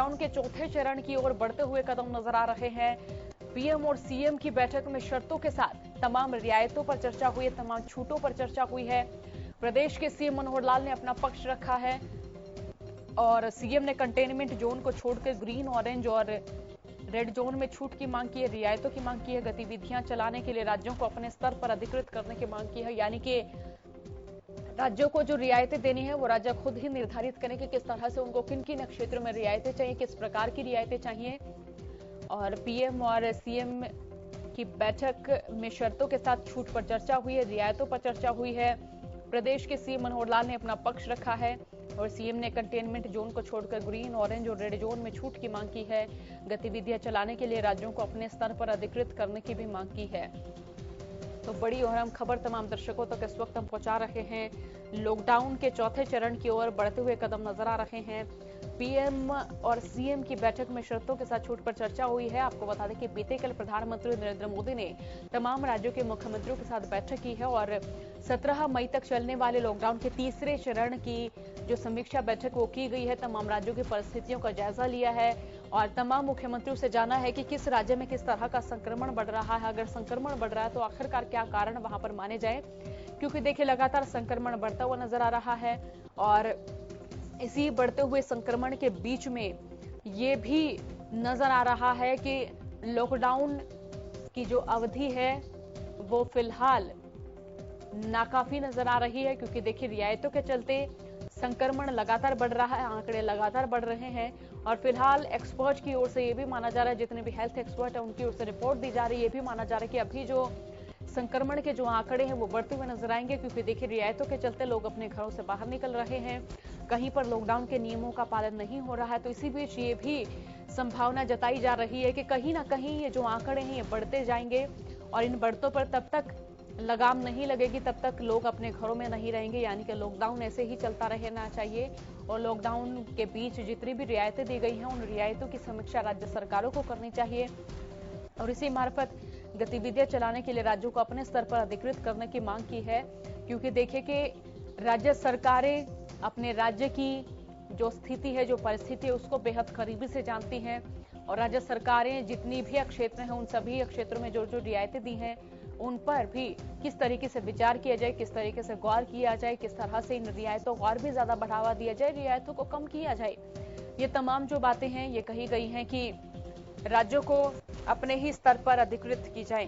Lockdown के चौथे चरण की ओर बढ़ते हुए कदम नजर आ रहे हैं। पीएम और सीएम की बैठक में शर्तों के साथ तमाम रियायतों पर चर्चा हुई है, तमाम छूटों पर चर्चा हुई है। प्रदेश के सीएम मनोहर लाल ने अपना पक्ष रखा है और सीएम ने कंटेनमेंट जोन को छोड़कर ग्रीन, ऑरेंज और रेड जोन में छूट की मांग की है, रियायतों की मांग की है। गतिविधियां चलाने के लिए राज्यों को अपने स्तर पर अधिकृत करने की मांग की है, यानी कि राज्यों को जो रियायतें देनी है वो राज्य खुद ही निर्धारित करें कि किस तरह से उनको किन किन क्षेत्रों में रियायतें चाहिए, किस प्रकार की रियायतें चाहिए। और पीएम और सीएम की बैठक में शर्तों के साथ छूट पर चर्चा हुई है, रियायतों पर चर्चा हुई है। प्रदेश के सीएम मनोहर लाल ने अपना पक्ष रखा है और सीएम ने कंटेनमेंट जोन को छोड़कर ग्रीन, ऑरेंज और रेड जोन में छूट की मांग की है। गतिविधियां चलाने के लिए राज्यों को अपने स्तर पर अधिकृत करने की भी मांग की है। तो बड़ी और अहम खबर तमाम दर्शकों तक इस वक्त हम पहुंचा रहे हैं। लॉकडाउन के चौथे चरण की ओर बढ़ते हुए कदम नजर आ रहे हैं। पीएम और सीएम की बैठक में शर्तों के साथ छूट पर चर्चा हुई है। आपको बता दें कि बीते कल प्रधानमंत्री नरेंद्र मोदी ने तमाम राज्यों के मुख्यमंत्रियों के साथ बैठक की है और 17 मई तक चलने वाले लॉकडाउन के तीसरे चरण की जो समीक्षा बैठक वो की गई है। तमाम राज्यों की परिस्थितियों का जायजा लिया है और तमाम मुख्यमंत्रियों से जाना है कि किस राज्य में किस तरह का संक्रमण बढ़ रहा है। अगर संक्रमण बढ़ रहा है तो आखिरकार क्या कारण वहां पर माने जाए, क्योंकि देखिए लगातार संक्रमण बढ़ता हुआ नजर आ रहा है और इसी बढ़ते हुए संक्रमण के बीच में ये भी नजर आ रहा है कि लॉकडाउन की जो अवधि है वो फिलहाल नाकाफी नजर आ रही है, क्योंकि देखिए रियायतों के चलते संक्रमण लगातार बढ़ रहा है, आंकड़े लगातार बढ़ रहे हैं और फिलहाल एक्सपर्ट की ओर से ये भी माना जा रहा है, जितने भी हेल्थ एक्सपर्ट है उनकी ओर से रिपोर्ट दी जा रही है, ये भी माना जा रहा है कि अभी जो संक्रमण के जो आंकड़े हैं वो बढ़ते हुए नजर आएंगे, क्योंकि देखिए रियायतों के चलते लोग अपने घरों से बाहर निकल रहे हैं, कहीं पर लॉकडाउन के नियमों का पालन नहीं हो रहा है। तो इसी बीच ये भी संभावना जताई जा रही है कि कहीं ना कहीं ये जो आंकड़े हैं ये बढ़ते जाएंगे और इन बढ़तों पर तब तक लगाम नहीं लगेगी, तब तक लोग अपने घरों में नहीं रहेंगे, यानी कि लॉकडाउन ऐसे ही चलता रहना चाहिए। और लॉकडाउन के बीच जितनी भी रियायतें दी गई हैं उन रियायतों की समीक्षा राज्य सरकारों को करनी चाहिए और इसी मार्फत गतिविधियां चलाने के लिए राज्यों को अपने स्तर पर अधिकृत करने की मांग की है, क्योंकि देखिए कि राज्य सरकारें अपने राज्य की जो स्थिति है, जो परिस्थिति है उसको बेहद करीबी से जानती हैं और राज्य सरकारें जितनी भी क्षेत्र हैं उन सभी क्षेत्रों में जो जो रियायतें दी हैं उन पर भी किस तरीके से विचार किया जाए, किस तरीके से गौर किया जाए, किस तरह से इन रियायतों को और भी ज्यादा बढ़ावा दिया जाए, रियायतों को कम किया जाए। ये तमाम जो बातें हैं ये कही गई हैं कि राज्यों को अपने ही स्तर पर अधिकृत की जाए।